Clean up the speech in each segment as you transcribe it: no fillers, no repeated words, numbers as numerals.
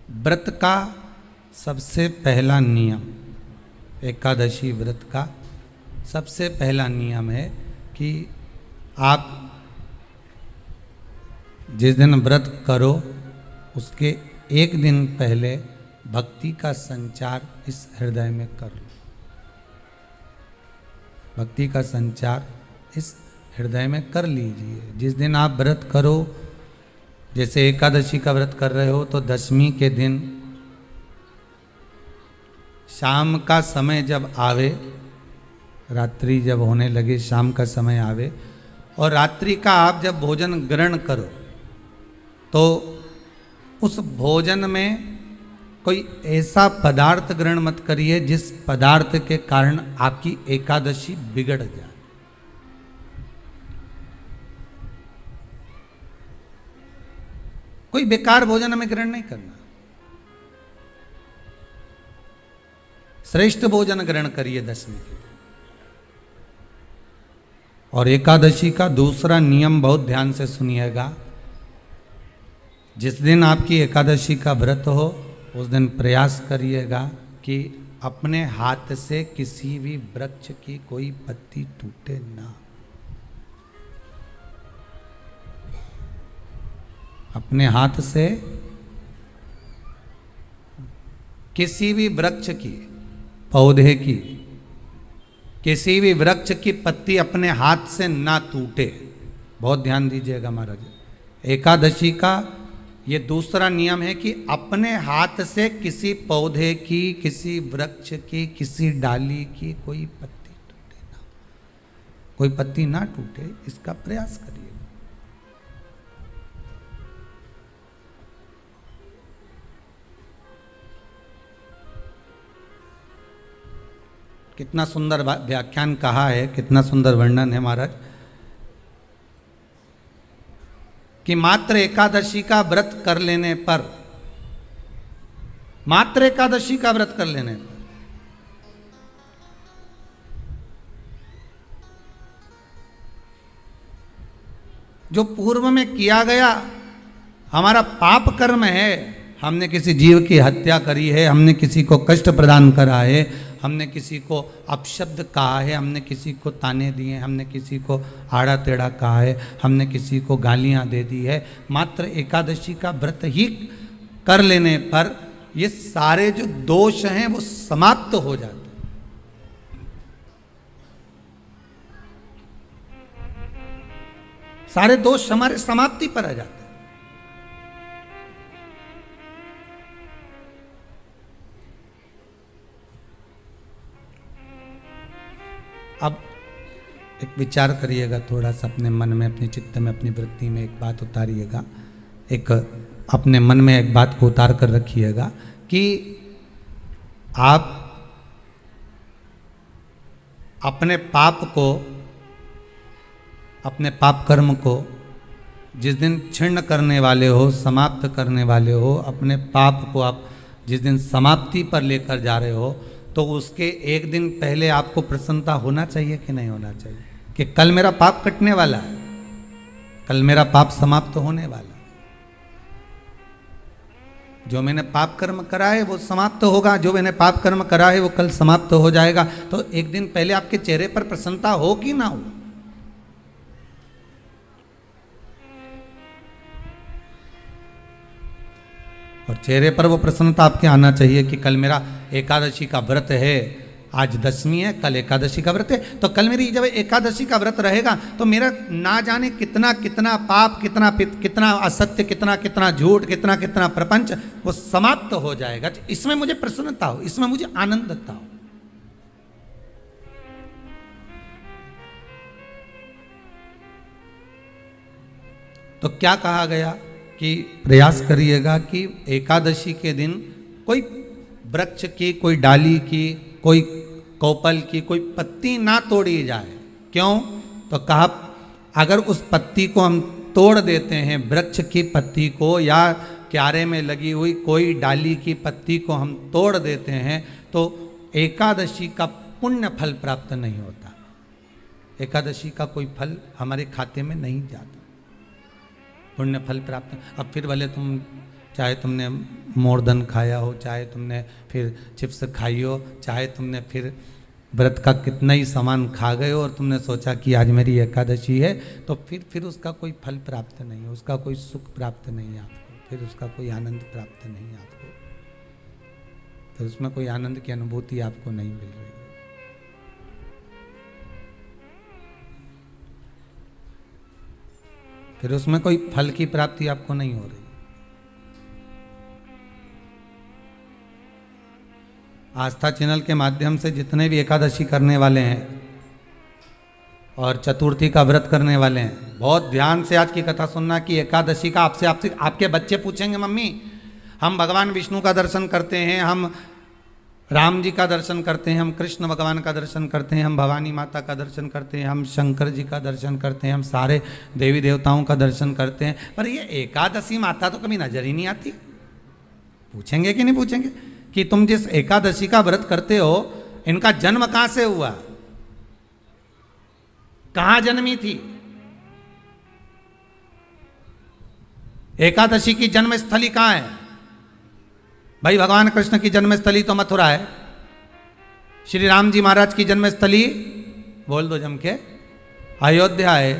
व्रत का सबसे पहला नियम, एकादशी व्रत का सबसे पहला नियम है कि आप जिस दिन व्रत करो उसके एक दिन पहले भक्ति का संचार इस हृदय में कर लो। भक्ति का संचार इस हृदय में कर लीजिए। जिस दिन आप व्रत करो, जैसे एकादशी का व्रत कर रहे हो तो दशमी के दिन शाम का समय जब आवे, रात्रि जब होने लगे, शाम का समय आवे और रात्रि का आप जब भोजन ग्रहण करो तो उस भोजन में कोई ऐसा पदार्थ ग्रहण मत करिए जिस पदार्थ के कारण आपकी एकादशी बिगड़ जाए। कोई बेकार भोजन हमें ग्रहण नहीं करना, श्रेष्ठ भोजन ग्रहण करिए दशमी के दिन। और एकादशी का दूसरा नियम बहुत ध्यान से सुनिएगा। जिस दिन आपकी एकादशी का व्रत हो उस दिन प्रयास करिएगा कि अपने हाथ से किसी भी वृक्ष की कोई पत्ती टूटे ना। अपने हाथ से किसी भी वृक्ष की, पौधे की, किसी भी वृक्ष की पत्ती अपने हाथ से ना टूटे। बहुत ध्यान दीजिएगा महाराज। एकादशी का ये दूसरा नियम है कि अपने हाथ से किसी पौधे की, किसी वृक्ष की, किसी डाली की कोई पत्ती टूटे ना, कोई पत्ती ना टूटे, इसका प्रयास करिए। कितना सुंदर व्याख्यान कहा है, कितना सुंदर वर्णन है महाराज कि मात्र एकादशी का व्रत कर लेने पर, मात्र एकादशी का व्रत कर लेने पर जो पूर्व में किया गया हमारा पाप कर्म है, हमने किसी जीव की हत्या करी है, हमने किसी को कष्ट प्रदान करा है, हमने किसी को अपशब्द कहा है, हमने किसी को ताने दिए, हमने किसी को आड़ा टेढ़ा कहा है, हमने किसी को गालियां दे दी है, मात्र एकादशी का व्रत ही कर लेने पर ये सारे जो दोष हैं वो समाप्त हो जाते हैं। सारे दोष हमारे समाप्ति पर आ जाते हैं। अब एक विचार करिएगा थोड़ा सा अपने मन में, अपने चित्त में, अपनी वृत्ति में एक बात उतारिएगा। एक अपने मन में एक बात को उतार कर रखिएगा कि आप अपने पाप को, अपने पाप कर्म को जिस दिन क्षीण करने वाले हो, समाप्त करने वाले हो, अपने पाप को आप जिस दिन समाप्ति पर लेकर जा रहे हो तो उसके एक दिन पहले आपको प्रसन्नता होना चाहिए कि नहीं होना चाहिए कि कल मेरा पाप कटने वाला है, कल मेरा पाप समाप्त होने वाला है। जो मैंने पाप कर्म करा है वो समाप्त होगा, जो मैंने पाप कर्म करा है वो कल समाप्त हो जाएगा। तो एक दिन पहले आपके चेहरे पर प्रसन्नता हो कि ना हो। और चेहरे पर वो प्रसन्नता आपके आना चाहिए कि कल मेरा एकादशी का व्रत है, आज दशमी है, कल एकादशी का व्रत है, तो कल मेरी जब एकादशी का व्रत रहेगा तो मेरा ना जाने कितना कितना पाप, कितना कितना असत्य, कितना कितना झूठ, कितना कितना प्रपंच वो समाप्त हो जाएगा। इसमें मुझे प्रसन्नता हो, इसमें मुझे आनंदता हो। तो क्या कहा गया कि प्रयास करिएगा कि एकादशी के दिन कोई वृक्ष की, कोई डाली की, कोई कोपल की कोई पत्ती ना तोड़ी जाए। क्यों? तो कहा अगर उस पत्ती को हम तोड़ देते हैं, वृक्ष की पत्ती को या क्यारे में लगी हुई कोई डाली की पत्ती को हम तोड़ देते हैं तो एकादशी का पुण्य फल प्राप्त नहीं होता। एकादशी का कोई फल हमारे खाते में नहीं जाता, पुण्य फल प्राप्त। अब फिर भले तुम चाहे तुमने मोरधन खाया हो, चाहे तुमने फिर चिप्स खाई हो, चाहे तुमने फिर व्रत का कितना ही सामान खा गए हो और तुमने सोचा कि आज मेरी एकादशी है, तो फिर उसका कोई फल प्राप्त नहीं है, उसका कोई सुख प्राप्त नहीं है आपको, फिर उसका कोई आनंद प्राप्त नहीं है आपको, फिर उसमें कोई आनंद की अनुभूति आपको नहीं मिल रही है। फिर उसमें कोई फल की प्राप्ति आपको नहीं हो रही। आस्था चैनल के माध्यम से जितने भी एकादशी करने वाले हैं और चतुर्थी का व्रत करने वाले हैं, बहुत ध्यान से आज की कथा सुनना कि एकादशी का आपसे आपके बच्चे पूछेंगे, मम्मी हम भगवान विष्णु का दर्शन करते हैं, हम राम जी का दर्शन करते हैं, हम कृष्ण भगवान का दर्शन करते हैं, हम भवानी माता का दर्शन करते हैं, हम शंकर जी का दर्शन करते हैं, हम सारे देवी देवताओं का दर्शन करते हैं, पर ये एकादशी माता तो कभी नजर ही नहीं आती। पूछेंगे कि नहीं पूछेंगे कि तुम जिस एकादशी का व्रत करते हो, इनका जन्म कहां से हुआ, कहां जन्मी थी? एकादशी की जन्मस्थली कहां है? भाई भगवान कृष्ण की जन्मस्थली तो मथुरा है, श्री राम जी महाराज की जन्मस्थली बोल दो जम के अयोध्या है।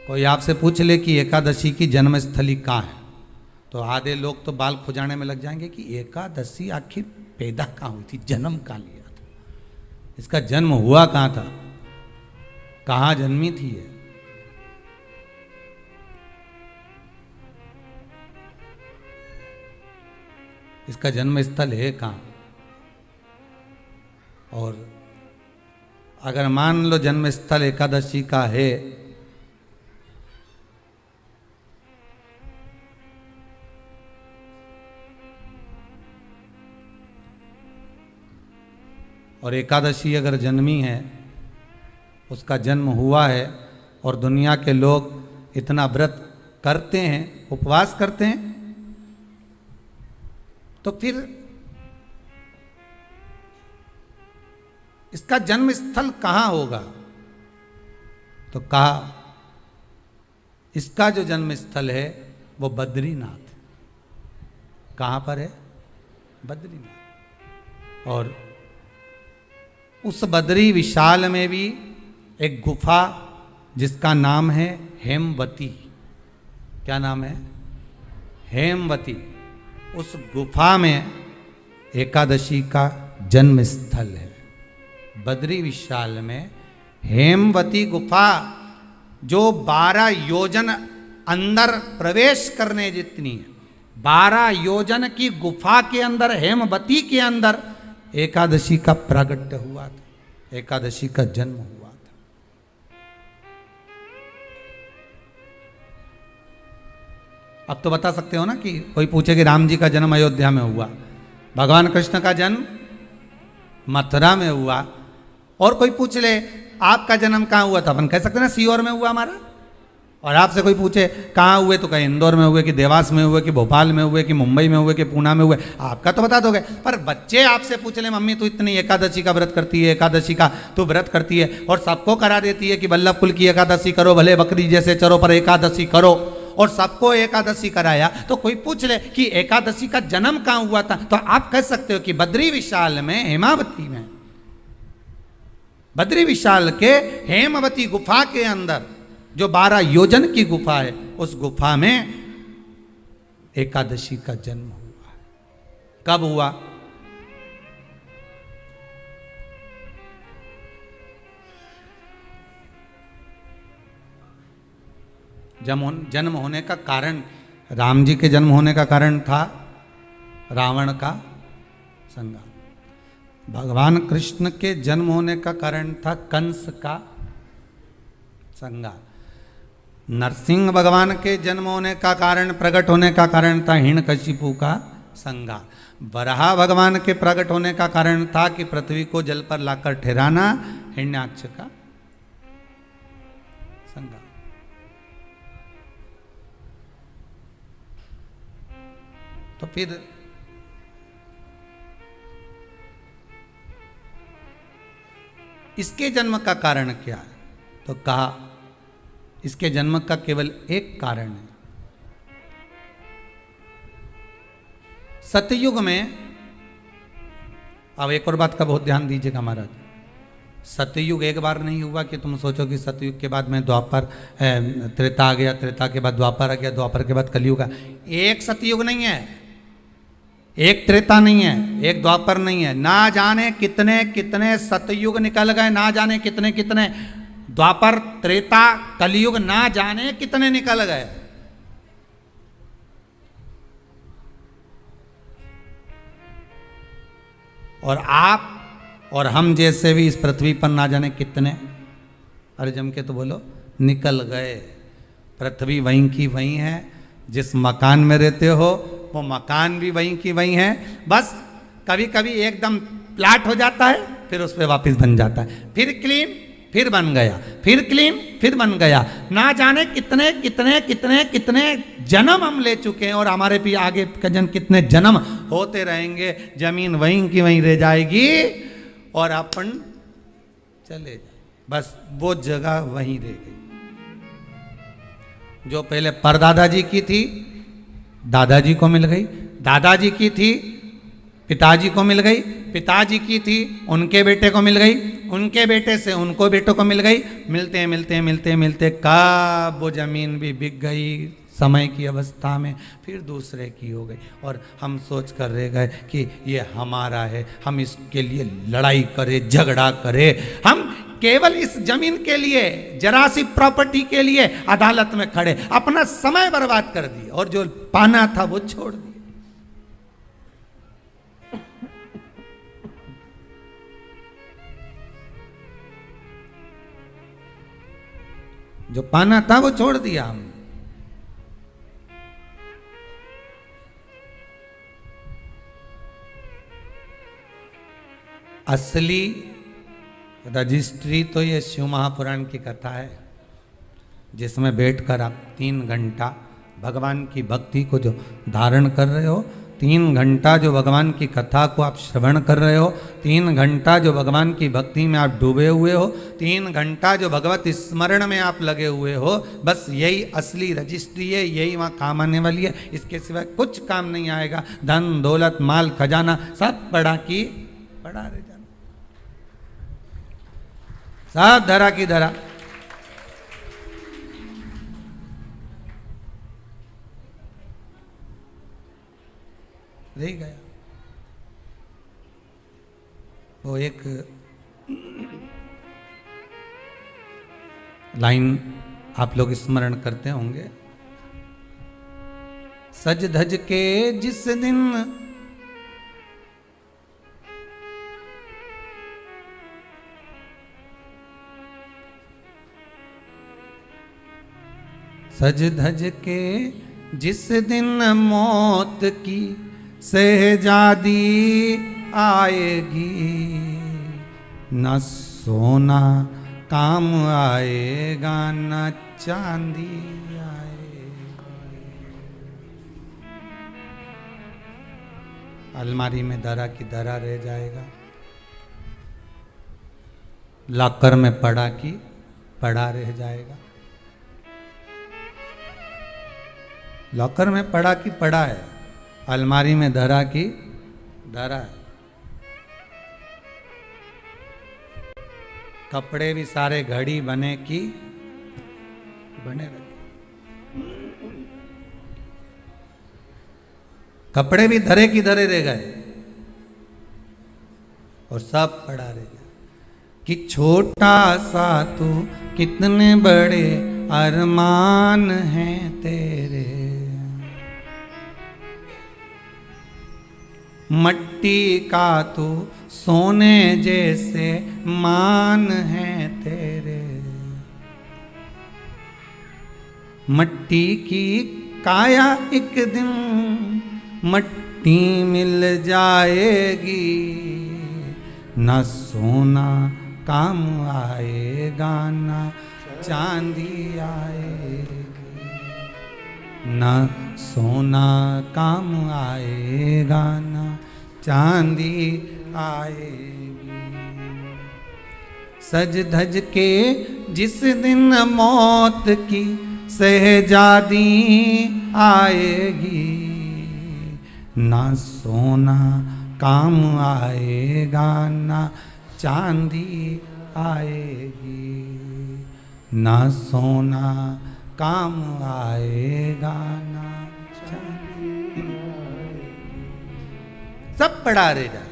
कोई आपसे पूछ ले कि एकादशी की जन्मस्थली कहाँ है, तो आधे लोग तो बाल खुजाने में लग जाएंगे कि एकादशी आखिर पैदा कहाँ हुई थी, जन्म कहाँ लिया था, इसका जन्म हुआ कहाँ था, कहाँ जन्मी थी ये। इसका जन्म स्थल है कहाँ? और अगर मान लो जन्म स्थल एकादशी का है, और एकादशी अगर जन्मी है, उसका जन्म हुआ है और दुनिया के लोग इतना व्रत करते हैं, उपवास करते हैं, तो फिर इसका जन्म स्थल कहां होगा? तो कहा इसका जो जन्म स्थल है वो बद्रीनाथ। कहां पर है? बद्रीनाथ। और उस बद्री विशाल में भी एक गुफा जिसका नाम है हेमवती। क्या नाम है? हेमवती। उस गुफा में एकादशी का जन्म स्थल है। बद्री विशाल में हेमवती गुफा, जो 12 योजन अंदर प्रवेश करने जितनी है, 12 योजन की गुफा के अंदर, हेमवती के अंदर एकादशी का प्रागट्य हुआ था, एकादशी का जन्म हुआ था। अब तो बता सकते हो ना कि कोई पूछे कि राम जी का जन्म अयोध्या में हुआ, भगवान कृष्ण का जन्म मथुरा में हुआ, और कोई पूछ ले आपका जन्म कहाँ हुआ था, अपन कह सकते ना सीहोर में हुआ हमारा। और आपसे कोई पूछे कहाँ हुए, तो कहीं इंदौर में हुए, कि देवास में हुए, कि भोपाल में हुए, कि मुंबई में हुए, कि पूना में हुए, आपका तो बता दोगे। पर बच्चे आपसे पूछ ले मम्मी तू इतनी एकादशी का व्रत करती है, एकादशी का तू व्रत करती है और सबको करा देती है कि वल्लभ कुल की एकादशी करो, भले बकरी जैसे चरो पर एकादशी करो, और सबको एकादशी कराया, तो कोई पूछ ले कि एकादशी का जन्म कहाँ हुआ था, तो आप कह सकते हो कि बद्री विशाल में, हेमावती में, बद्री विशाल के हेमवती गुफा के अंदर जो 12 योजन की गुफा है, उस गुफा में एकादशी का जन्म हुआ। कब हुआ? जन्म होने का कारण, राम जी के जन्म होने का कारण था रावण का संहार। भगवान कृष्ण के जन्म होने का कारण था कंस का संहार। नरसिंह भगवान के जन्म होने का कारण, प्रकट होने का कारण था हिरण्यकशिपु का संहार। वराह भगवान के प्रकट होने का कारण था कि पृथ्वी को जल पर लाकर ठहराना, हिरण्याक्ष का संहार। तो फिर इसके जन्म का कारण क्या है? तो कहा इसके जन्म का केवल एक कारण है। सतयुग में, अब एक और बात का बहुत ध्यान दीजिएगा महाराज, सतयुग एक बार नहीं हुआ कि तुम सोचो कि सतयुग के बाद में द्वापर त्रेता आ गया, त्रेता के बाद द्वापर आ गया, द्वापर के बाद कलयुग आ। एक सतयुग नहीं है, एक त्रेता नहीं है, एक द्वापर नहीं है, ना जाने कितने कितने सतयुग निकल गए, ना जाने कितने कितने द्वापर त्रेता कलयुग, ना जाने कितने निकल गए। और आप और हम जैसे भी इस पृथ्वी पर ना जाने कितने, अरे जम के तो बोलो, निकल गए। पृथ्वी वहीं की वहीं है, जिस मकान में रहते हो वो मकान भी वहीं की वहीं है, बस कभी कभी एकदम प्लाट हो जाता है, फिर उस पर वापस बन जाता है, फिर क्लीन, फिर बन गया, फिर क्लीन, फिर बन गया। ना जाने कितने कितने कितने कितने जन्म हम ले चुके हैं, और हमारे भी आगे का जन्म कितने जन्म होते रहेंगे। जमीन वहीं की वहीं रह जाएगी और अपन चले जाए, बस वो जगह वहीं रह गई। जो पहले परदादा जी की थी, दादाजी को मिल गई, दादाजी की थी, पिताजी को मिल गई, पिताजी की थी, उनके बेटे को मिल गई, उनके बेटे से उनको बेटों को मिल गई। मिलते मिलते मिलते मिलते कब वो जमीन भी बिक गई समय की अवस्था में, फिर दूसरे की हो गई, और हम सोच कर रह गए कि ये हमारा है, हम इसके लिए लड़ाई करें, झगड़ा करें, हम केवल इस जमीन के लिए, जरा सी प्रॉपर्टी के लिए अदालत में खड़े, अपना समय बर्बाद कर दिया, और जो पाना था वो छोड़ दिया। जो पाना था वो छोड़ दिया हमने। असली रजिस्ट्री तो ये शिव महापुराण की कथा है, जिसमें बैठकर आप 3 घंटा भगवान की भक्ति को जो धारण कर रहे हो, 3 घंटा जो भगवान की कथा को आप श्रवण कर रहे हो, 3 घंटा जो भगवान की भक्ति में आप डूबे हुए हो, 3 घंटा जो भगवत स्मरण में आप लगे हुए हो, बस यही असली रजिस्ट्री है, यही वहाँ काम आने वाली है। इसके सिवाय कुछ काम नहीं आएगा। धन दौलत माल खजाना सब पड़ा की पड़ा रह जाना, सब धरा की धरा। रह गया। वो एक लाइन आप लोग स्मरण करते होंगे, सज धज के जिस दिन सज धज के जिस दिन मौत की शहजादी आएगी, न सोना काम आएगा न चांदी आएगा। अलमारी में धरा की धरा रह जाएगा, लॉकर में पड़ा की पड़ा रह जाएगा। लॉकर में पड़ा की पड़ा है, अलमारी में धरा की धरा है। कपड़े भी सारे घड़ी बने की बने रखे, कपड़े भी धरे की धरे रह गए और सब पड़ा रह गया। कि छोटा सा तू कितने बड़े अरमान हैं तेरे, मट्टी का तू सोने जैसे मान है तेरे। मट्टी की काया एक दिन मट्टी मिल जाएगी, न सोना काम आएगा न चांदी आएगी, न सोना काम आएगा न चांदी आएगी। सज धज के जिस दिन मौत की सहजादी आएगी, ना सोना काम आएगा ना चांदी आएगी, ना सोना काम आएगा ना चांदी आएगी। सब पड़ा रह जाएगा,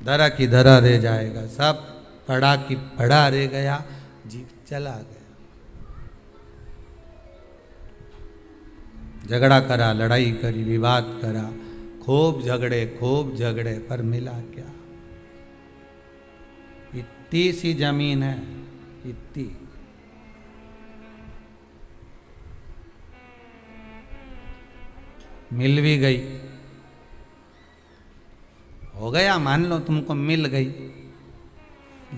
धरा की धरा रह जाएगा, सब पड़ा की पड़ा रह गया, जीव चला गया। झगड़ा करा, लड़ाई करी, विवाद करा, खूब झगड़े पर मिला क्या? इतनी सी जमीन है, इतनी। मिल भी गई, हो गया, मान लो तुमको मिल गई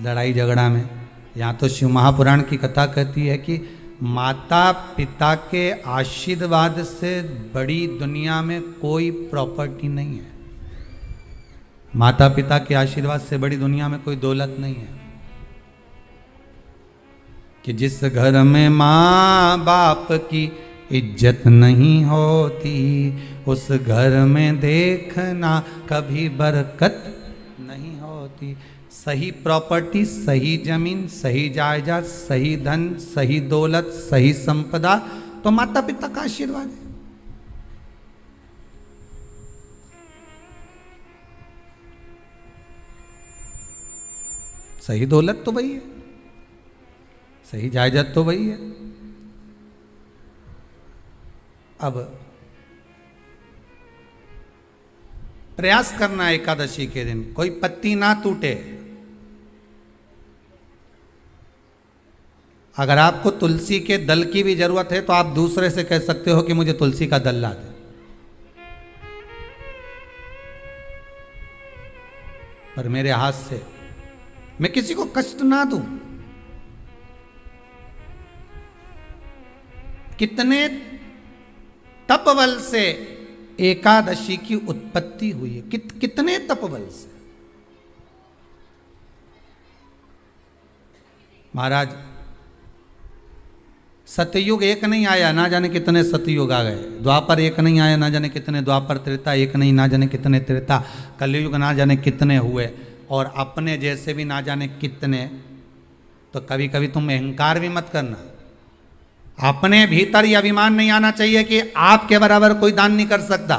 लड़ाई झगड़ा में। यहाँ तो शिव महापुराण की कथा कहती है कि माता पिता के आशीर्वाद से बड़ी दुनिया में कोई प्रॉपर्टी नहीं है। माता पिता के आशीर्वाद से बड़ी दुनिया में कोई दौलत नहीं है। कि जिस घर में माँ बाप की इज्जत नहीं होती, उस घर में देखना कभी बरकत नहीं होती। सही प्रॉपर्टी, सही जमीन, सही जायदाद, सही धन, सही दौलत, सही संपदा तो माता पिता का आशीर्वाद है। सही दौलत तो वही है, सही जायदाद तो वही है। अब प्रयास करना एकादशी के दिन कोई पत्ती ना टूटे। अगर आपको तुलसी के दल की भी जरूरत है तो आप दूसरे से कह सकते हो कि मुझे तुलसी का दल ला दे। पर मेरे हाथ से मैं किसी को कष्ट ना दूं। कितने तपबल से एकादशी की उत्पत्ति हुई है, कितने तपबल से। महाराज सतयुग एक नहीं आया, ना जाने कितने सतयुग आ गए। द्वापर एक नहीं आया, ना जाने कितने द्वापर। त्रेता एक नहीं, ना जाने कितने त्रेता। कलयुग ना जाने कितने हुए, और अपने जैसे भी ना जाने कितने। तो कभी कभी तुम अहंकार भी मत करना। अपने भीतर यह अभिमान नहीं आना चाहिए कि आपके बराबर कोई दान नहीं कर सकता।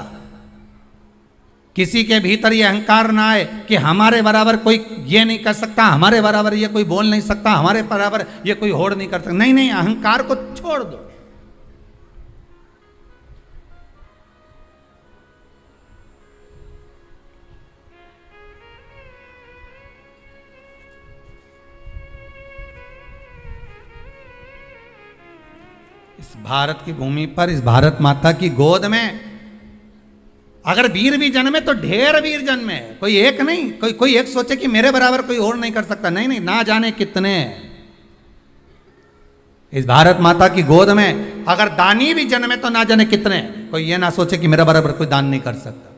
किसी के भीतर यह अहंकार ना आए कि हमारे बराबर कोई ये नहीं कर सकता, हमारे बराबर ये कोई बोल नहीं सकता, हमारे बराबर ये कोई होड़ नहीं कर सकता। नहीं नहीं, अहंकार को छोड़ दो। इस भारत की भूमि पर, इस भारत माता की गोद में अगर वीर भी जन्मे तो ढेर वीर जन्मे। कोई एक नहीं, कोई एक सोचे कि मेरे बराबर कोई और नहीं कर सकता। नहीं नहीं, ना जाने कितने। इस भारत माता की गोद में अगर दानी भी जन्मे तो ना जाने कितने। कोई ये ना सोचे कि मेरे बराबर कोई दान नहीं कर सकता।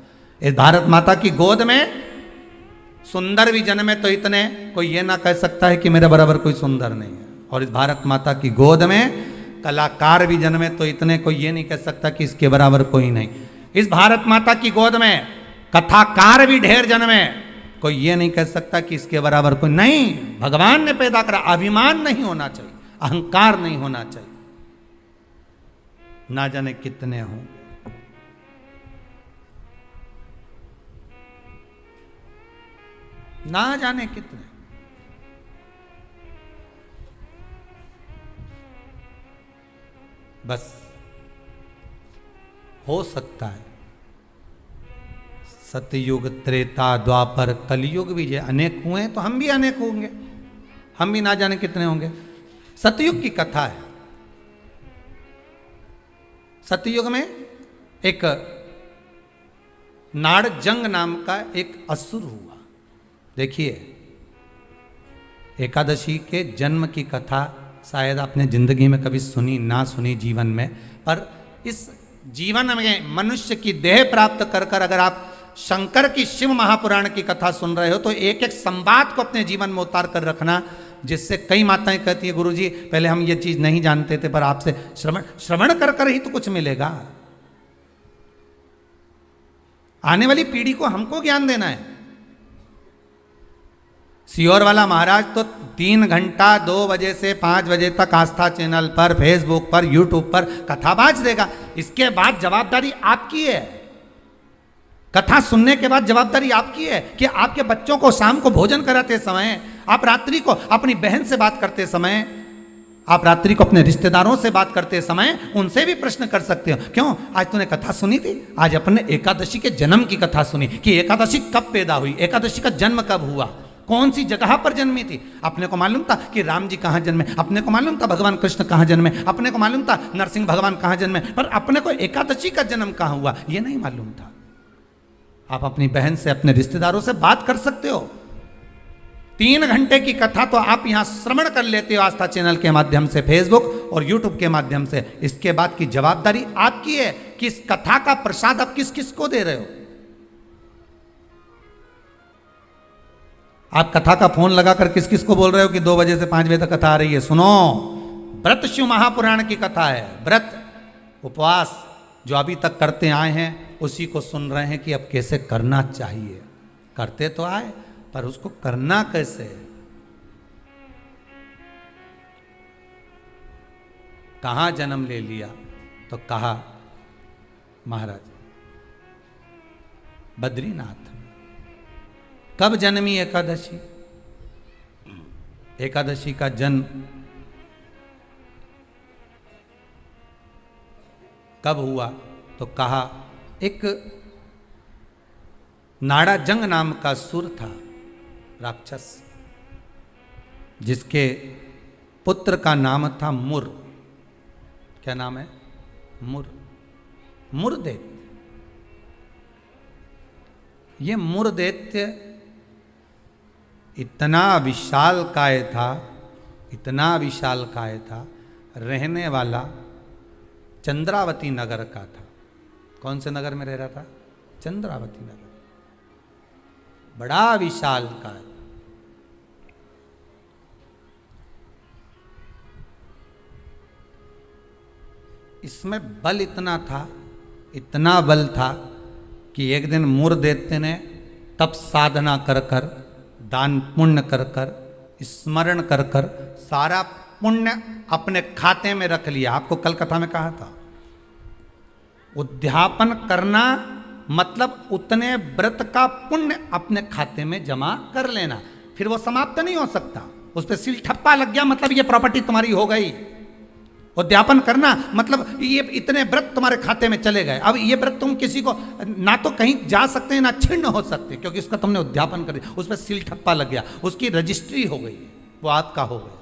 इस भारत माता की गोद में सुंदर भी जन्मे तो इतने। कोई ये ना कह सकता है कि मेरे बराबर कोई सुंदर नहीं है। और इस भारत माता की गोद में कलाकार भी जन्मे तो इतने। कोई ये नहीं कह सकता कि इसके बराबर कोई नहीं। इस भारत माता की गोद में कथाकार भी ढेर जन्मे। कोई ये नहीं कह सकता कि इसके बराबर कोई नहीं। भगवान ने पैदा करा। अभिमान नहीं होना चाहिए, अहंकार नहीं होना चाहिए। ना जाने कितने हों। ना जाने कितने। बस हो सकता है सतयुग, त्रेता, द्वापर, कलयुग भी जो अनेक हुए तो हम भी अनेक होंगे। हम भी ना जाने कितने होंगे। सतयुग की कथा है। सतयुग में एक नाड़जंग नाम का एक असुर हुआ। देखिए, एकादशी के जन्म की कथा शायद आपने जिंदगी में कभी सुनी ना सुनी जीवन में, पर इस जीवन में मनुष्य की देह प्राप्त कर कर अगर आप शंकर की शिव महापुराण की कथा सुन रहे हो तो एक एक संवाद को अपने जीवन में उतार कर रखना। जिससे कई माताएं कहती है गुरुजी पहले हम ये चीज नहीं जानते थे पर आपसे श्रवण कर कर ही तो कुछ मिलेगा। आने वाली पीढ़ी को हमको ज्ञान देना है। सियोर वाला महाराज तो 3 घंटा 2 बजे से 5 बजे तक आस्था चैनल पर, फेसबुक पर, यूट्यूब पर कथा बाज देगा। इसके बाद जवाबदारी आपकी है। कथा सुनने के बाद जवाबदारी आपकी है कि आपके बच्चों को शाम को भोजन कराते समय, आप रात्रि को अपनी बहन से बात करते समय, आप रात्रि को अपने रिश्तेदारों से बात करते समय उनसे भी प्रश्न कर सकते हो। क्यों आज तूने कथा सुनी थी? आज अपने एकादशी के जन्म की कथा सुनी कि एकादशी कब पैदा हुई, एकादशी का जन्म कब हुआ, कौन सी जगह पर जन्मी थी। अपने को मालूम था कि राम जी कहाँ जन्मे, अपने को मालूम था भगवान कृष्ण कहाँ जन्मे, अपने को मालूम था नरसिंह भगवान कहाँ जन्मे, पर अपने को एकादशी का जन्म कहाँ हुआ ये नहीं मालूम था। आप अपनी बहन से, अपने रिश्तेदारों से बात कर सकते हो। 3 घंटे की कथा तो आप यहां श्रवण कर लेते हो आस्था चैनल के माध्यम से, फेसबुक और यूट्यूब के माध्यम से। इसके बाद की जवाबदारी आपकी है कि इस कथा का प्रसाद आप किस किस को दे रहे हो। आप कथा का फोन लगाकर किस किस को बोल रहे हो कि 2 बजे से 5 बजे तक कथा आ रही है? सुनो, व्रत शिव महापुराण की कथा है। व्रत उपवास जो अभी तक करते आए हैं उसी को सुन रहे हैं कि अब कैसे करना चाहिए। करते तो आए पर उसको करना कैसे। कहां जन्म ले लिया तो कहा महाराज बद्रीनाथ। कब जन्मी एकादशी? एकादशी का जन्म कब हुआ तो कहा एक नाड़ाजंग नाम का सुर था, राक्षस, जिसके पुत्र का नाम था मुर। क्या नाम है? मुर। मुरदैत्य। ये मुरदैत्य इतना विशालकाय था, इतना विशालकाय था, रहने वाला चंद्रावती नगर का था। कौन से नगर में रह रहा था? चंद्रावती नगर। बड़ा विशालकाय। इसमें बल इतना था, इतना बल था कि एक दिन मुरदैत्य ने तप साधना कर कर, दान पुण्य कर कर, स्मरण कर कर सारा पुण्य अपने खाते में रख लिया। आपको कल कथा में कहा था, उद्यापन करना मतलब उतने व्रत का पुण्य अपने खाते में जमा कर लेना, फिर वो समाप्त नहीं हो सकता। उस पर सील ठप्पा लग गया मतलब ये प्रॉपर्टी तुम्हारी हो गई। उद्यापन करना मतलब ये इतने व्रत तुम्हारे खाते में चले गए। अब ये व्रत तुम किसी को ना तो कहीं जा सकते हैं ना छिन्न हो सकते, क्योंकि उसका तुमने उद्यापन कर दिया, उस पर सील ठप्पा लग गया, उसकी रजिस्ट्री हो गई, वो आपका हो गया।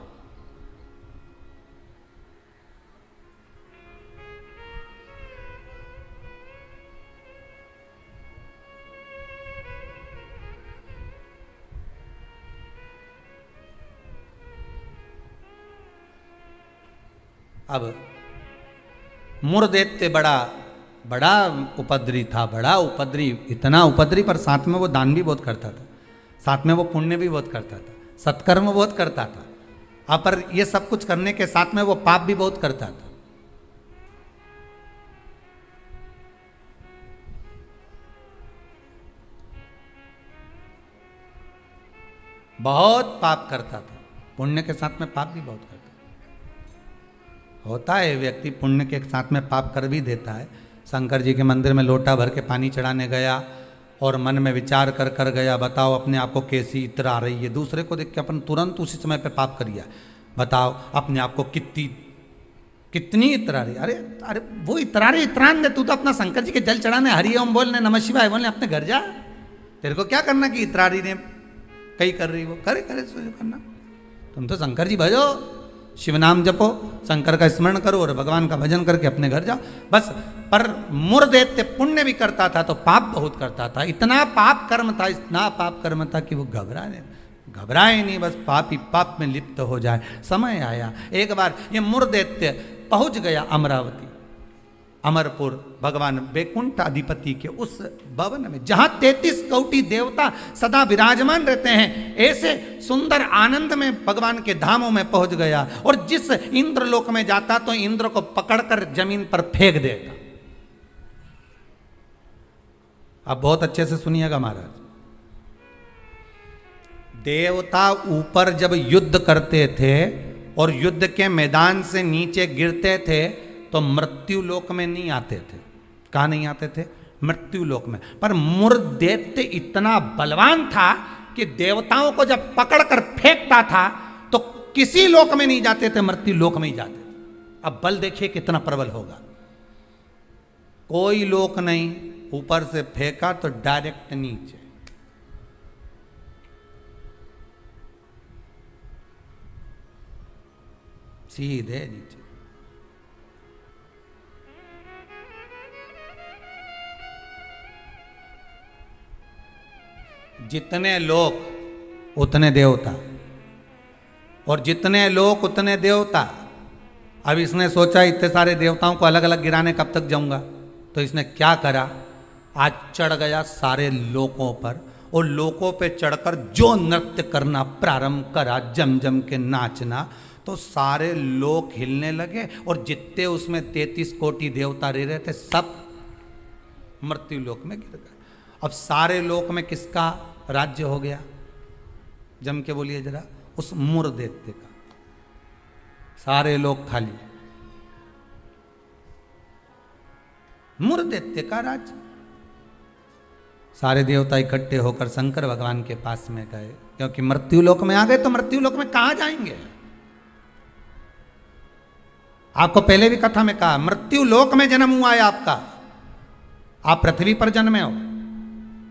अब मुरदैत्य बड़ा उपद्री था, बड़ा उपद्री, इतना उपद्री, पर साथ में वो दान भी बहुत करता था, साथ में वो पुण्य भी बहुत करता था, सत्कर्म बहुत करता था। अब पर ये सब कुछ करने के साथ में वो पाप भी बहुत करता था। बहुत पाप करता था, पुण्य के साथ में पाप भी बहुत करता था। होता है व्यक्ति पुण्य के साथ में पाप कर भी देता है। शंकर जी के मंदिर में लोटा भर के पानी चढ़ाने गया और मन में विचार कर कर गया, बताओ अपने आप को कैसी इतर आ रही है। दूसरे को देख के अपन तुरंत उसी समय पे पाप कर लिया। बताओ अपने आप को कितनी इतर आ रही। अरे अरे वो इतरारे इतरान दे, तू तो अपना शंकर जी के जल चढ़ाने, हरि ओम बोलने, नमः शिवाय बोलने, अपने घर जा। तेरे को क्या करना कि इतरारी ने कई कर रही, वो करे करना। तुम तो शंकर जी भजो, शिव नाम जपो, शंकर का स्मरण करो और भगवान का भजन करके अपने घर जाओ बस। पर मुरदैत्य पुण्य भी करता था तो पाप बहुत करता था। इतना पाप कर्म था, इतना पाप कर्म था कि वो घबराए नहीं, बस पाप ही पाप में लिप्त हो जाए। समय आया, एक बार ये मुरदैत्य पहुंच गया अमरावती। अमरपुर भगवान वैकुंठ अधिपति के उस भवन में जहां 33 कोटि देवता सदा विराजमान रहते हैं, ऐसे सुंदर आनंद में भगवान के धामों में पहुंच गया। और जिस इंद्रलोक में जाता तो इंद्र को पकड़कर जमीन पर फेंक देगा। आप बहुत अच्छे से सुनिएगा महाराज, देवता ऊपर जब युद्ध करते थे और युद्ध के मैदान से नीचे गिरते थे तो मृत्यु लोक में नहीं आते थे। कहाँ नहीं आते थे? मृत्यु लोक में। पर मुर दैत्य इतना बलवान था कि देवताओं को जब पकड़कर फेंकता था तो किसी लोक में नहीं जाते थे, मृत्यु लोक में ही जाते थे। अब बल देखिए कितना प्रबल होगा। कोई लोक नहीं, ऊपर से फेंका तो डायरेक्ट नीचे। सीधे नीचे। जितने लोक उतने देवता, और जितने लोक उतने देवता। अब इसने सोचा इतने सारे देवताओं को अलग अलग गिराने कब तक जाऊंगा, तो इसने क्या करा, आज चढ़ गया सारे लोकों पर और लोकों पे चढ़कर जो नृत्य करना प्रारंभ करा, जम जम के नाचना, तो सारे लोक हिलने लगे और जितने उसमें 33 कोटि देवता रह रहे थे सब मृत्यु लोक में गिर गए। अब सारे लोक में किसका राज्य हो गया? जम के बोलिए जरा, उस मुर दैत्य का। सारे लोग खाली, मुर दैत्य का राज्य। सारे देवता इकट्ठे होकर शंकर भगवान के पास में गए, क्योंकि मृत्यु लोक में आ गए तो मृत्यु लोक में कहां जाएंगे? आपको पहले भी कथा में कहा, मृत्यु लोक में जन्म हुआ है आपका। आप पृथ्वी पर जन्मे हो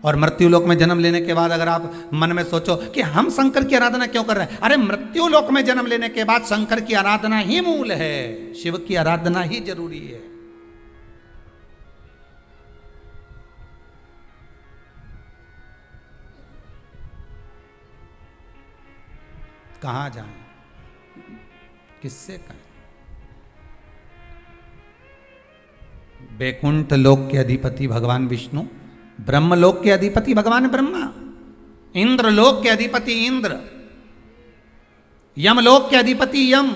और मृत्यु लोक में जन्म लेने के बाद अगर आप मन में सोचो कि हम शंकर की आराधना क्यों कर रहे हैं, अरे मृत्यु लोक में जन्म लेने के बाद शंकर की आराधना ही मूल है, शिव की आराधना ही जरूरी है। कहां जाएं, किससे कहें? वैकुंठ लोक के अधिपति भगवान विष्णु, ब्रह्मलोक के अधिपति भगवान ब्रह्मा, इंद्रलोक के अधिपति इंद्र, यमलोक के अधिपति यम,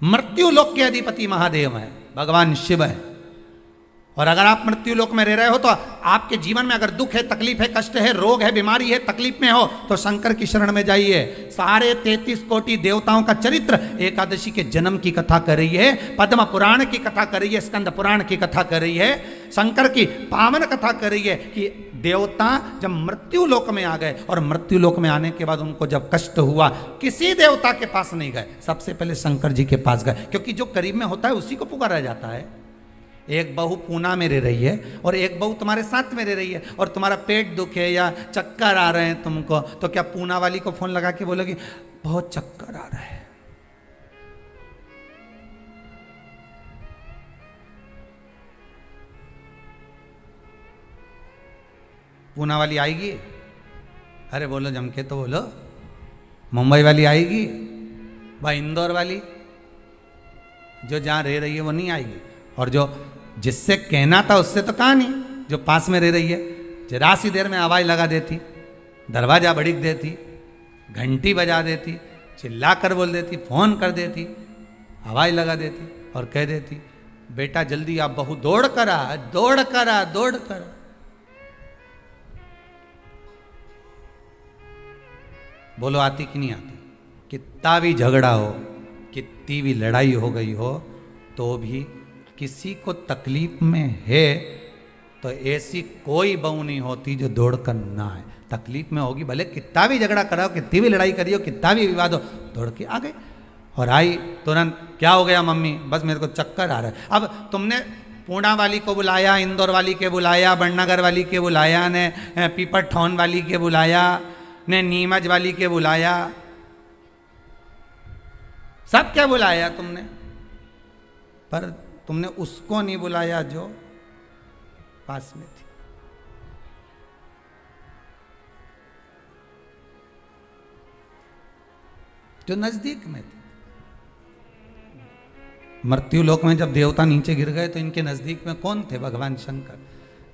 मृत्यु लोक के अधिपति महादेव है, भगवान शिव है। और अगर आप मृत्यु लोक में रह रहे हो तो आपके जीवन में अगर दुख है, तकलीफ है, कष्ट है, रोग है, बीमारी है, तकलीफ में हो तो शंकर की शरण में जाइए। सारे 33 कोटि देवताओं का चरित्र एकादशी के जन्म की कथा कर रही है, पद्म पुराण की कथा कर रही है, स्कंद पुराण की कथा कर रही है, शंकर की पावन कथा कर रही है कि देवता जब मृत्यु लोक में आ गए और मृत्यु लोक में आने के बाद उनको जब कष्ट हुआ, किसी देवता के पास नहीं गए, सबसे पहले शंकर जी के पास गए, क्योंकि जो करीब में होता है उसी को पुकारा जाता है। एक बहू पूना में रह रही है और एक बहू तुम्हारे साथ में रह रही है और तुम्हारा पेट दुख है या चक्कर आ रहे हैं तुमको, तो क्या पूना वाली को फोन लगा के बोलोगी बहुत चक्कर आ रहा है? पूना वाली आएगी? अरे बोलो जम के तो बोलो। मुंबई वाली आएगी? भाई इंदौर वाली जो जहां रह रही है वो नहीं आएगी। और जो जिससे कहना था उससे तो कहा नहीं, जो पास में रह रही है जरा सी देर में आवाज लगा देती, दरवाजा भड़क देती, घंटी बजा देती, चिल्ला कर बोल देती, फोन कर देती, आवाज लगा देती और कह देती बेटा जल्दी आप, बहू दौड़ कर आ, दौड़ कर आ, दौड़ कर आ। बोलो आती कि नहीं आती? कितना भी झगड़ा हो, कितनी भी लड़ाई हो गई हो, तो भी किसी को तकलीफ में है तो ऐसी कोई बहू नहीं होती जो दौड़ कर ना आए। तकलीफ में होगी, भले कितना भी झगड़ा कराओ, कितनी भी लड़ाई करियो, कितना भी विवाद हो, दौड़ के आ गए और आई तुरंत। क्या हो गया मम्मी? बस मेरे को चक्कर आ रहा है। अब तुमने पूना वाली को बुलाया, इंदौर वाली के बुलाया, बड़नगर वाली के बुलाया, ने पीपर ठौन वाली के बुलाया, ने नीमच वाली के बुलाया, सब क्या बुलाया तुमने, पर तुमने उसको नहीं बुलाया जो पास में थी। जो नजदीक में थी। मृत्यु लोक में जब देवता नीचे गिर गए तो इनके नजदीक में कौन थे? भगवान शंकर।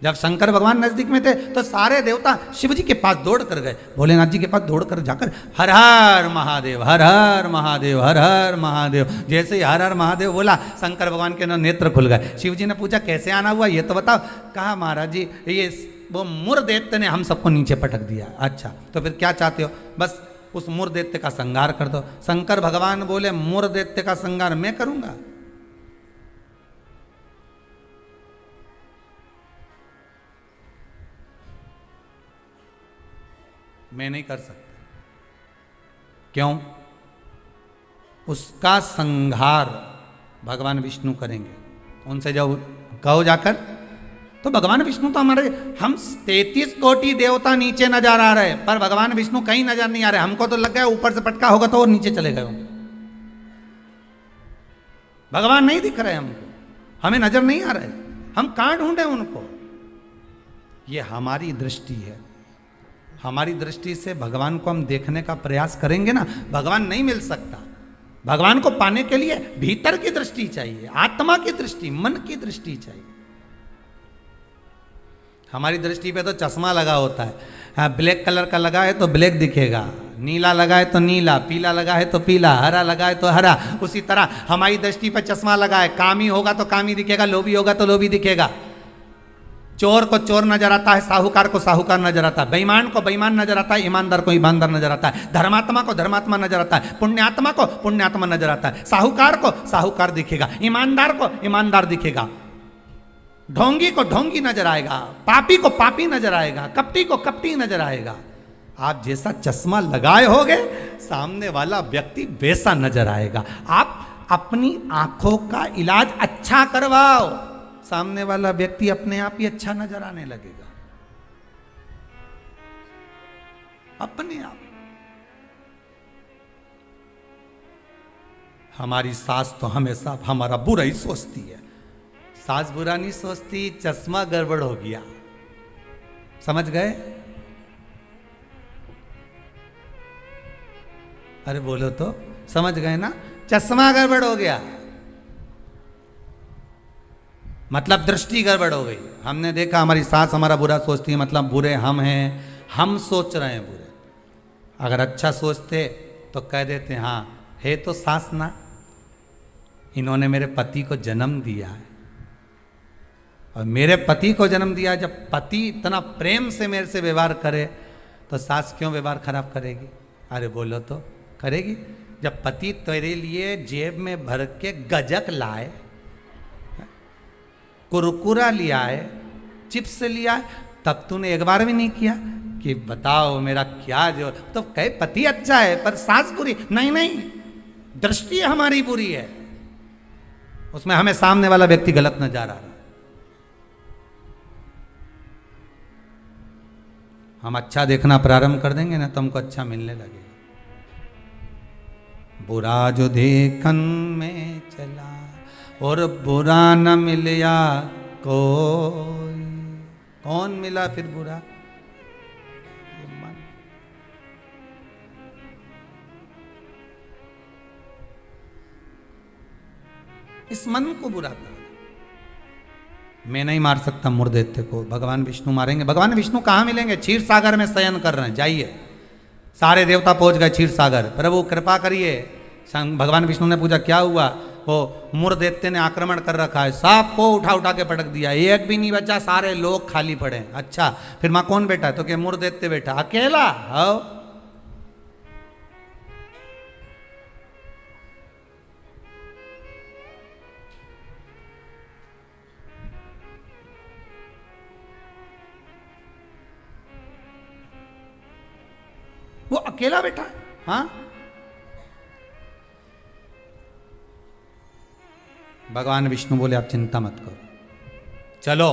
जब शंकर भगवान नजदीक में थे तो सारे देवता शिव जी के पास दौड़ कर गए, भोलेनाथ जी के पास दौड़ कर जाकर हर हर महादेव, हर हर महादेव, हर हर महादेव। जैसे ही हर हर महादेव बोला, शंकर भगवान के नेत्र खुल गए। शिव जी ने पूछा कैसे आना हुआ ये तो बताओ। कहा महाराज जी ये वो मुर दैत्य ने हम सबको नीचे पटक दिया। अच्छा तो फिर क्या चाहते हो? बस उस मुर दैत्य का संहार कर दो। शंकर भगवान बोले मुर दैत्य का संहार मैं करूंगा? मैं नहीं कर सकता। क्यों? उसका संहार भगवान विष्णु करेंगे। उनसे जब कहो जाकर, तो भगवान विष्णु तो हमारे, हम 33 कोटि देवता नीचे नजर आ रहे, पर भगवान विष्णु कहीं नजर नहीं आ रहे। हमको तो लग गया ऊपर से पटका होगा तो वो नीचे चले गए होंगे। भगवान नहीं दिख रहे हमको, हमें नजर नहीं आ रहे, हम कहां ढूंढे उनको? ये हमारी दृष्टि है। हमारी दृष्टि से भगवान को हम देखने का प्रयास करेंगे ना, भगवान नहीं मिल सकता। भगवान को पाने के लिए भीतर की दृष्टि चाहिए, आत्मा की दृष्टि, मन की दृष्टि चाहिए। हमारी दृष्टि पे तो चश्मा लगा होता है। हाँ, ब्लैक कलर का लगा है तो ब्लैक दिखेगा, नीला लगा है तो नीला, पीला लगा है तो पीला, हरा लगा है तो हरा। उसी तरह हमारी दृष्टि पर चश्मा लगा है, कामी होगा तो कामी दिखेगा, लोभी होगा तो लोभी दिखेगा। चोर को चोर नजर आता है, साहूकार को साहूकार नजर आता है, बेईमान को बेईमान नजर आता है, ईमानदार को ईमानदार नजर आता है, धर्मात्मा को धर्मात्मा नजर आता है, पुण्यात्मा को पुण्यात्मा नजर आता है। साहूकार को साहूकार दिखेगा, ईमानदार को ईमानदार दिखेगा, ढोंगी को ढोंगी नजर आएगा, पापी को पापी नजर आएगा, कपटी को कपटी नजर आएगा। आप जैसा चश्मा लगाए होगे सामने वाला व्यक्ति वैसा नजर आएगा। आप अपनी आंखों का इलाज अच्छा करवाओ, सामने वाला व्यक्ति अपने आप ही अच्छा नजर आने लगेगा, अपने आप। हमारी सास तो हमेशा हमारा बुरा ही सोचती है। सास बुरा नहीं सोचती, चश्मा गड़बड़ हो गया। समझ गए? अरे बोलो तो, समझ गए ना? चश्मा गड़बड़ हो गया मतलब दृष्टि गड़बड़ हो गई। हमने देखा हमारी सास हमारा बुरा सोचती है, मतलब बुरे हम हैं, हम सोच रहे हैं बुरे। अगर अच्छा सोचते तो कह देते हाँ है तो सास ना, इन्होंने मेरे पति को जन्म दिया है, और मेरे पति को जन्म दिया। जब पति इतना प्रेम से मेरे से व्यवहार करे तो सास क्यों व्यवहार खराब करेगी? अरे बोलो तो, करेगी। जब पति तेरे लिए जेब में भर के गजक लाए, कुरकुरा लिया है, चिप्स लिया है, तब तूने एक बार भी नहीं किया कि बताओ मेरा क्या जो, तो कहे पति अच्छा है पर सास बुरी। नहीं नहीं, दृष्टि हमारी बुरी है, उसमें हमें सामने वाला व्यक्ति गलत नजर आ रहा है। हम अच्छा देखना प्रारंभ कर देंगे ना तो हमको अच्छा मिलने लगेगा। बुरा जो देखन में चला और बुरा न मिलया कोई, कौन मिला फिर बुरा? मन। इस मन को बुरा कर। मैं नहीं मार सकता मुर्दैत्य को, भगवान विष्णु मारेंगे। भगवान विष्णु कहाँ मिलेंगे? क्षीर सागर में शयन कर रहे हैं, जाइए। सारे देवता पहुंच गए क्षीर सागर। प्रभु कृपा करिए। भगवान विष्णु ने पूछा क्या हुआ? वो मुर्दैत्य ने आक्रमण कर रखा है, सबको उठा उठा के पटक दिया, एक भी नहीं बचा, सारे लोग खाली पड़े। अच्छा फिर मां कौन बैठा? तो क्या मुर्दैत्य बैठा अकेला? आओ वो अकेला बैठा है। हाँ, भगवान विष्णु बोले आप चिंता मत करो, चलो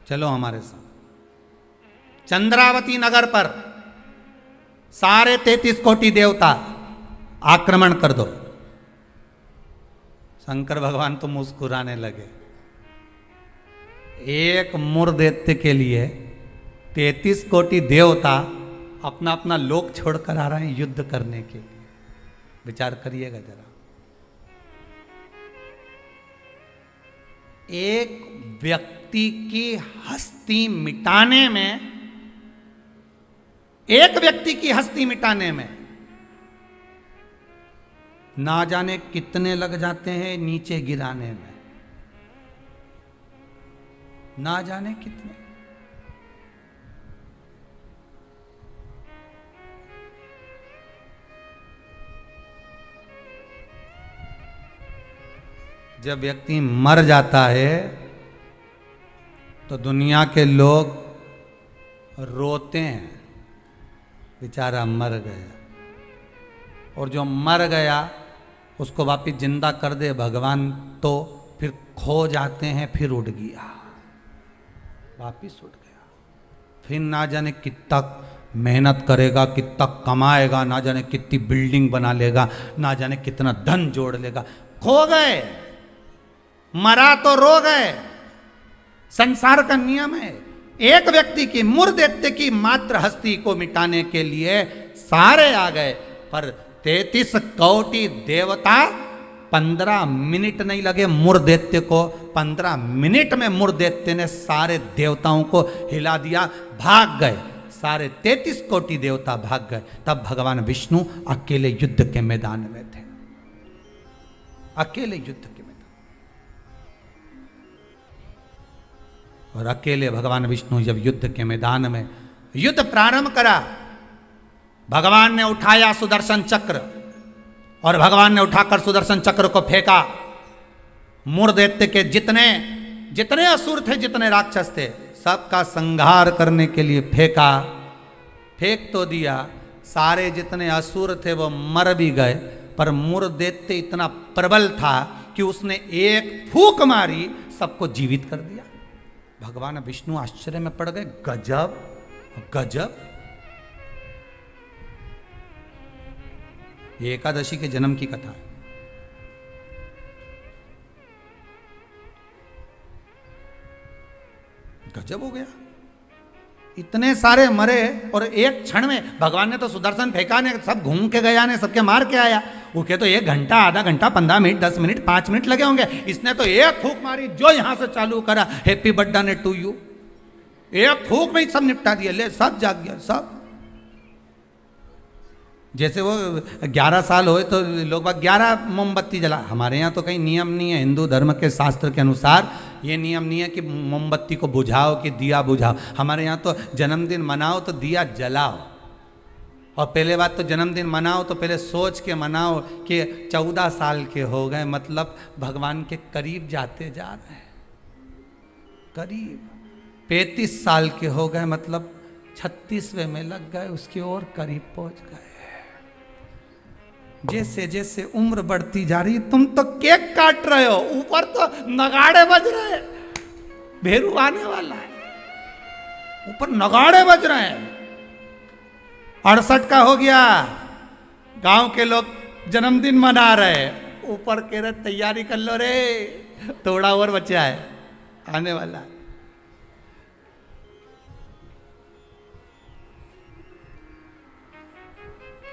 चलो हमारे साथ। चंद्रावती नगर पर सारे 33 कोटि देवता आक्रमण कर दो। शंकर भगवान तो मुस्कुराने लगे। एक मुर्दैत्य के लिए 33 कोटि देवता अपना अपना लोक छोड़कर आ रहे हैं युद्ध करने के लिए। विचार करिएगा जरा। एक व्यक्ति की हस्ती मिटाने में, एक व्यक्ति की हस्ती मिटाने में ना जाने कितने लग जाते हैं नीचे गिराने में, ना जाने कितने। जब व्यक्ति मर जाता है तो दुनिया के लोग रोते हैं, बेचारा मर गया। और जो मर गया उसको वापिस जिंदा कर दे भगवान तो फिर खो जाते हैं, फिर उठ गया, वापिस उठ गया। फिर ना जाने कितना मेहनत करेगा, कितना कमाएगा, ना जाने कितनी बिल्डिंग बना लेगा, ना जाने कितना धन जोड़ लेगा, खो गए। मरा तो रो गए। संसार का नियम है। एक व्यक्ति की मूर्धदेत्य की मात्र हस्ती को मिटाने के लिए सारे आ गए, पर 33 कोटि देवता 15 मिनट नहीं लगे मूर्धदेत्य को। 15 मिनट में मूर्धदेत्य ने सारे देवताओं को हिला दिया, भाग गए। सारे 33 कोटि देवता भाग गए। तब भगवान विष्णु अकेले युद्ध के मैदान में थे, अकेले युद्ध के मैदान। और अकेले भगवान विष्णु जब युद्ध के मैदान में युद्ध प्रारंभ करा, भगवान ने उठाया सुदर्शन चक्र और भगवान ने उठाकर सुदर्शन चक्र को फेंका। मूर्धदेत्य के जितने जितने असुर थे, जितने राक्षस थे, सबका संहार करने के लिए फेंका। फेंक तो दिया, सारे जितने असुर थे वो मर भी गए, पर मूर्धदेत्य इतना प्रबल था कि उसने एक फूंक मारी, सबको जीवित कर दिया। भगवान विष्णु आश्चर्य में पड़ गए, गजब गजब। ये एकादशी के जन्म की कथा है। गजब हो गया, इतने सारे मरे और एक क्षण में भगवान ने तो सुदर्शन फेंका ने, सब घूम के गया ने, सबके मार के आया। उसके तो 1 घंटा, आधा घंटा, 15 मिनट, 10 मिनट, 5 मिनट लगे होंगे। इसने तो एक फूंक मारी, जो यहां से चालू करा, हैप्पी बर्थडे टू यू, एक फूंक में ही सब निपटा दिया। ले, सब जाग गया, सब। जैसे वो 11 साल होए तो लोग 11 मोमबत्ती जला। हमारे यहाँ तो कहीं नियम नहीं है, हिंदू धर्म के शास्त्र के अनुसार ये नियम नहीं है कि मोमबत्ती को बुझाओ कि दिया बुझाओ। हमारे यहाँ तो जन्मदिन मनाओ तो दिया जलाओ। और पहले बात तो जन्मदिन मनाओ तो पहले सोच के मनाओ कि 14 साल के हो गए, मतलब भगवान के करीब जाते जा रहे हैं, करीब। 35 साल के हो गए, मतलब 36वें में लग गए, उसकी ओर करीब पहुंच गए। जैसे जैसे उम्र बढ़ती जा रही, तुम तो केक काट रहे हो, ऊपर तो नगाड़े बज रहे हैं, भेरू आने वाला है, ऊपर नगाड़े बज रहे हैं। 68 का हो गया, गांव के लोग जन्मदिन मना रहे, ऊपर कह रहे तैयारी कर लो रे, थोड़ा और बचा है, आने वाला है।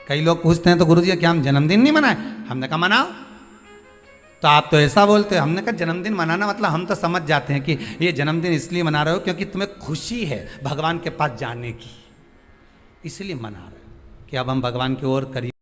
कई लोग पूछते हैं तो गुरुजी क्या हम जन्मदिन नहीं मनाए? हमने कहा मनाओ। तो आप तो ऐसा बोलते हो। हमने कहा जन्मदिन मनाना मतलब हम तो समझ जाते हैं कि ये जन्मदिन इसलिए मना रहे हो क्योंकि तुम्हें खुशी है भगवान के पास जाने की, इसलिए मना रहे हो कि अब हम भगवान की ओर करीब